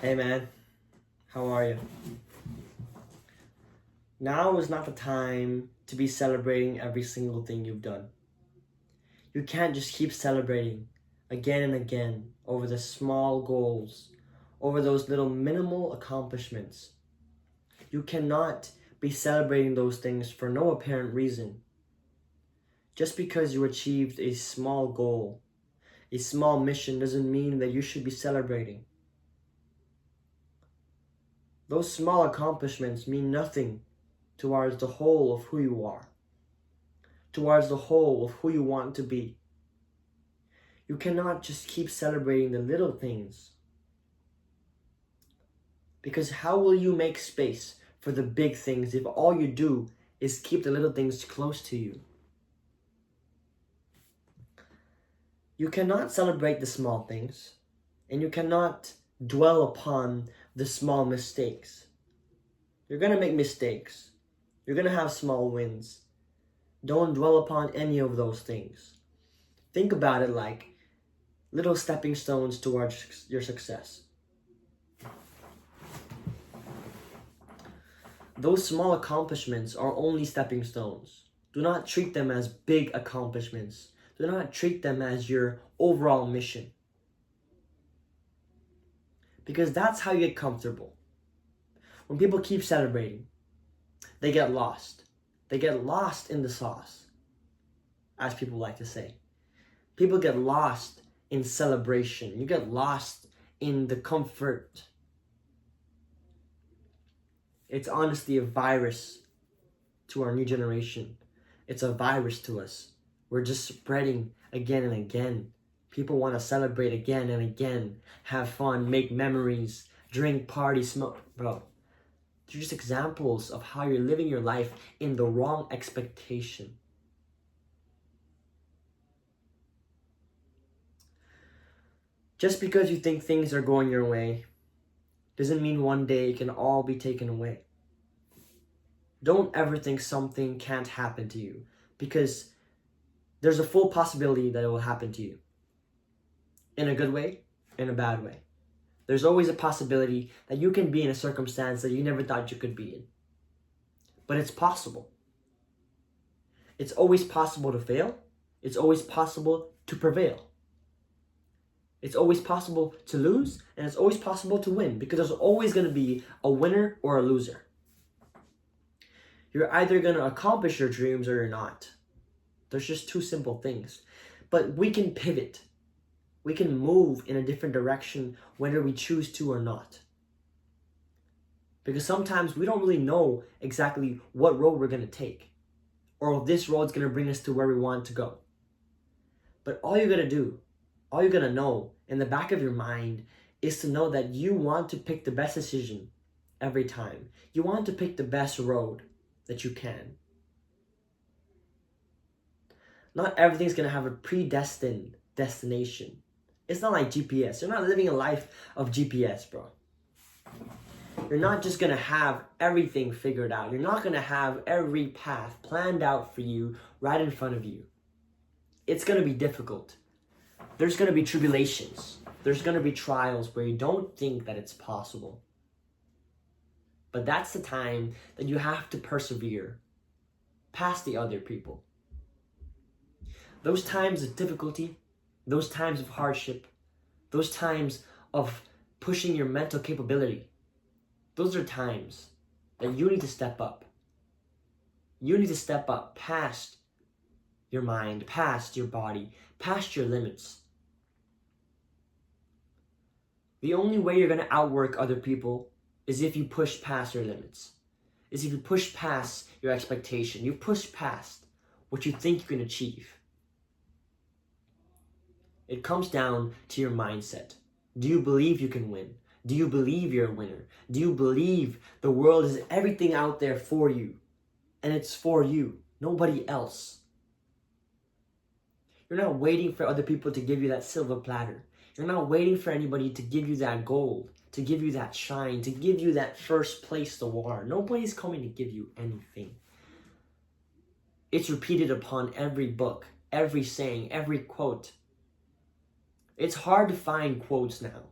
Hey man, how are you? Now is not the time to be celebrating every single thing you've done. You can't just keep celebrating again and again over the small goals, over those little minimal accomplishments. You cannot be celebrating those things for no apparent reason. Just because you achieved a small goal, a small mission, doesn't mean that you should be celebrating. Those small accomplishments mean nothing towards the whole of who you are, towards the whole of who you want to be. You cannot just keep celebrating the little things, because how will you make space for the big things if all you do is keep the little things close to you? You cannot celebrate the small things, and you cannot dwell upon the small mistakes. You're going to make mistakes. You're going to have small wins. Don't dwell upon any of those things. Think about it like little stepping stones towards your success. Those small accomplishments are only stepping stones. Do not treat them as big accomplishments. Do not treat them as your overall mission. Because that's how you get comfortable. When people keep celebrating, they get lost. They get lost in the sauce, as people like to say. People get lost in celebration. You get lost in the comfort. It's honestly a virus to our new generation. It's a virus to us. We're just spreading again and again. People want to celebrate again and again, have fun, make memories, drink, party, smoke. Bro, they're just examples of how you're living your life in the wrong expectation. Just because you think things are going your way doesn't mean one day it can all be taken away. Don't ever think something can't happen to you, because there's a full possibility that it will happen to you. In a good way, in a bad way. There's always a possibility that you can be in a circumstance that you never thought you could be in. But it's possible. It's always possible to fail. It's always possible to prevail. It's always possible to lose, and it's always possible to win, because there's always going to be a winner or a loser. You're either going to accomplish your dreams or you're not. There's just two simple things. But we can pivot. We can move in a different direction whether we choose to or not. Because sometimes we don't really know exactly what road we're going to take, or if this road's going to bring us to where we want to go. But all you're going to do, all you're going to know in the back of your mind is to know that you want to pick the best decision every time. You want to pick the best road that you can. Not everything's going to have a predestined destination. It's not like GPS. You're not living a life of GPS, bro. You're not just going to have everything figured out. You're not going to have every path planned out for you right in front of you. It's going to be difficult. There's going to be tribulations. There's going to be trials where you don't think that it's possible. But that's the time that you have to persevere past the other people. Those times of difficulty, those times of hardship, those times of pushing your mental capability, those are times that you need to step up. You need to step up past your mind, past your body, past your limits. The only way you're going to outwork other people is if you push past your limits. Is if you push past your expectation. You push past what you think you can achieve. It comes down to your mindset. Do you believe you can win? Do you believe you're a winner? Do you believe the world is everything out there for you? And it's for you, nobody else. You're not waiting for other people to give you that silver platter. You're not waiting for anybody to give you that gold, to give you that shine, to give you that first place award. Nobody's coming to give you anything. It's repeated upon every book, every saying, every quote. It's hard to find quotes now.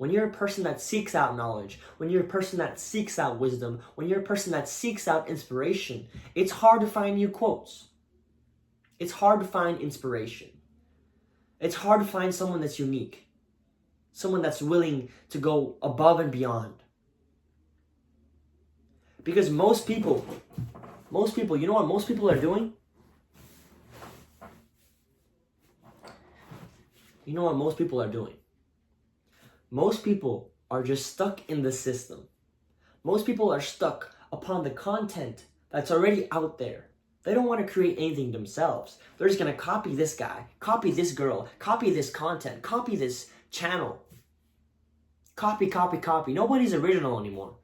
when you're a person that seeks out knowledge, when you're a person that seeks out wisdom, when you're a person that seeks out inspiration, it's hard to find new quotes. It's hard to find inspiration. It's hard to find someone that's unique. Someone that's willing to go above and beyond. Because most people, you know what most people are doing? You know what most people are doing? Most people are just stuck in the system. Most people are stuck upon the content that's already out there. They don't want to create anything themselves. They're just going to copy this guy, copy this girl, copy this content, copy this channel. Copy, copy, copy. Nobody's original anymore.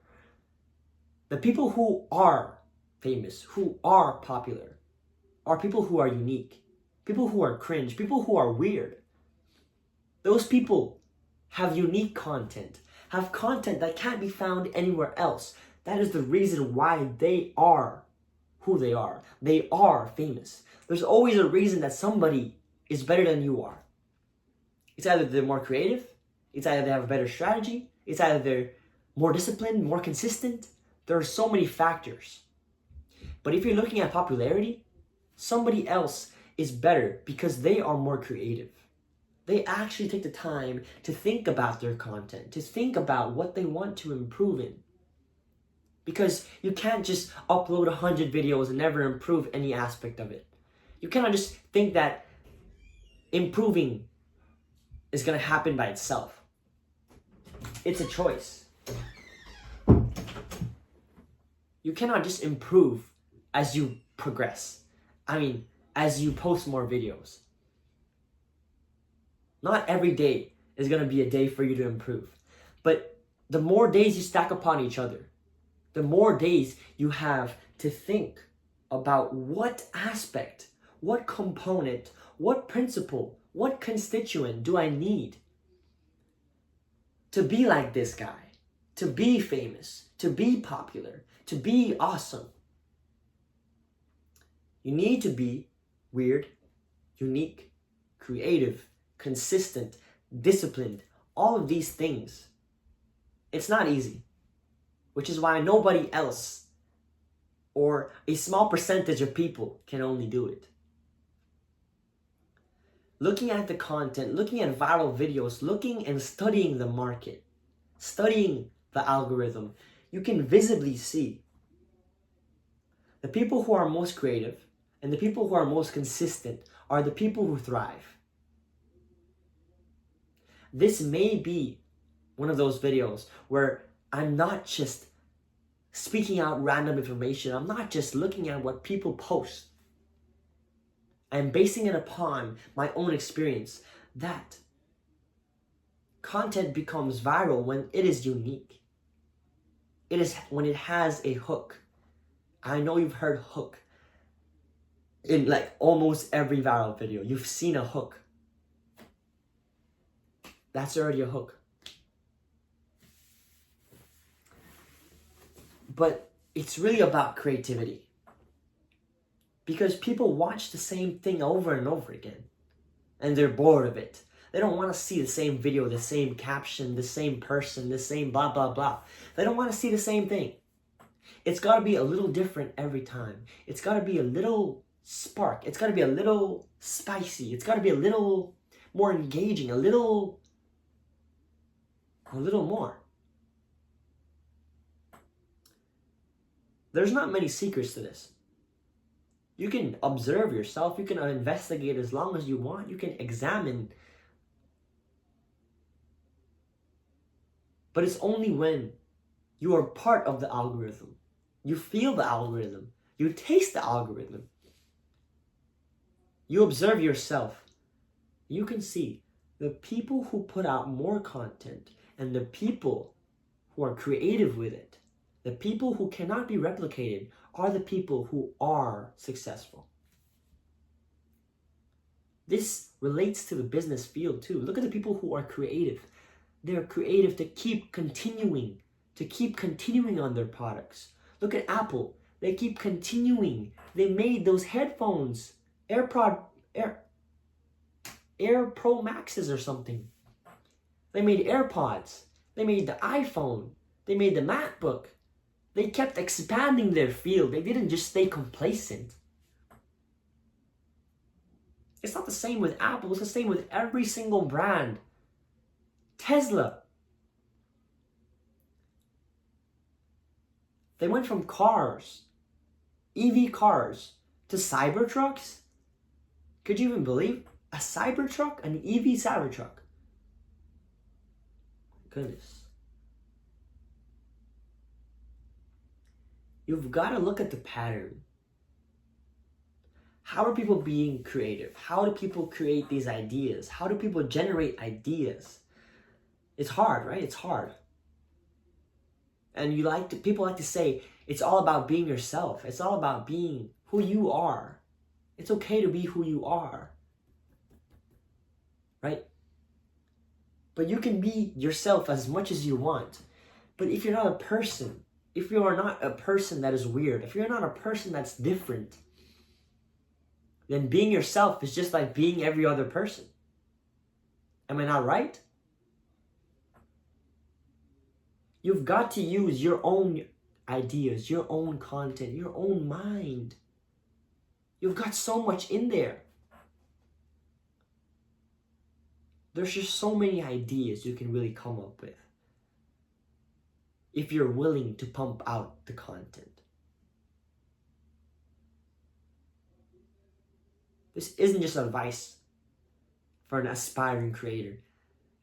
The people who are famous, who are popular, are people who are unique, people who are cringe, people who are weird. Those people have unique content, have content that can't be found anywhere else. That is the reason why they are who they are. They are famous. There's always a reason that somebody is better than you are. It's either they're more creative, it's either they have a better strategy, it's either they're more disciplined, more consistent. There are so many factors. But if you're looking at popularity, somebody else is better because they are more creative. They actually take the time to think about their content, to think about what they want to improve in. Because you can't just upload 100 videos and never improve any aspect of it. You cannot just think that improving is going to happen by itself. It's a choice. You cannot just improve as you progress. As you post more videos. Not every day is going to be a day for you to improve. But the more days you stack upon each other, the more days you have to think about what aspect, what component, what principle, what constituent do I need to be like this guy, to be famous, to be popular, to be awesome. You need to be weird, unique, creative, consistent, disciplined, all of these things. It's not easy, which is why nobody else or a small percentage of people can only do it. Looking at the content, looking at viral videos, looking and studying the market, studying the algorithm, you can visibly see the people who are most creative and the people who are most consistent are the people who thrive. This may be one of those videos where I'm not just speaking out random information. I'm not just looking at what people post. I'm basing it upon my own experience that content becomes viral when it is unique. It is when it has a hook. I know you've heard hook in like almost every viral video. You've seen a hook. That's already a hook. But it's really about creativity. Because people watch the same thing over and over again. And they're bored of it. They don't want to see the same video, the same caption, the same person, the same blah, blah, blah. They don't want to see the same thing. It's got to be a little different every time. It's got to be a little spark. It's got to be a little spicy. It's got to be a little more engaging, a little more. There's not many secrets to this. You can observe yourself. You can investigate as long as you want. You can examine. But it's only when you are part of the algorithm. You feel the algorithm. You taste the algorithm. You observe yourself. You can see the people who put out more content and the people who are creative with it, the people who cannot be replicated, are the people who are successful. This relates to the business field too. Look at the people who are creative. They're creative to keep continuing on their products. Look at Apple. They keep continuing. They made those headphones, Air Pro Maxes or something. They made AirPods. They made the iPhone. They made the MacBook. They kept expanding their field. They didn't just stay complacent. It's not the same with Apple. It's the same with every single brand. Tesla. They went from cars, EV cars, to Cybertrucks. Could you even believe a Cybertruck, an EV Cybertruck? Goodness. You've got to look at the pattern. How are people being creative? How do people create these ideas? How do people generate ideas? It's hard, right? It's hard. And people like to say, it's all about being yourself. It's all about being who you are. It's okay to be who you are. Right? But you can be yourself as much as you want. But if you're not a person, if you are not a person that is weird, if you're not a person that's different, then being yourself is just like being every other person. Am I not right? You've got to use your own ideas, your own content, your own mind. You've got so much in there. There's just so many ideas you can really come up with if you're willing to pump out the content. This isn't just advice for an aspiring creator.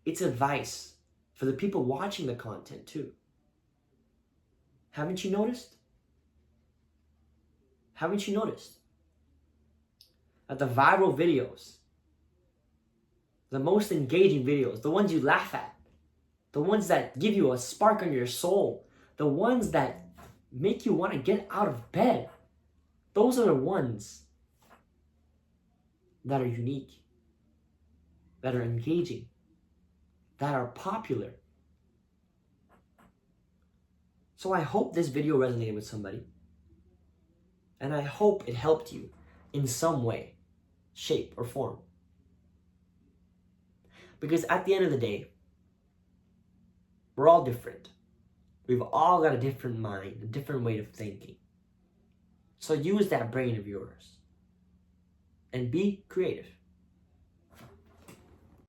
It's advice for the people watching the content too. Haven't you noticed? Haven't you noticed that the viral videos, the most engaging videos, the ones you laugh at, the ones that give you a spark on your soul, the ones that make you want to get out of bed, those are the ones that are unique, that are engaging, that are popular. So I hope this video resonated with somebody. And I hope it helped you in some way, shape, or form. Because at the end of the day, we're all different. We've all got a different mind, a different way of thinking. So use that brain of yours and be creative.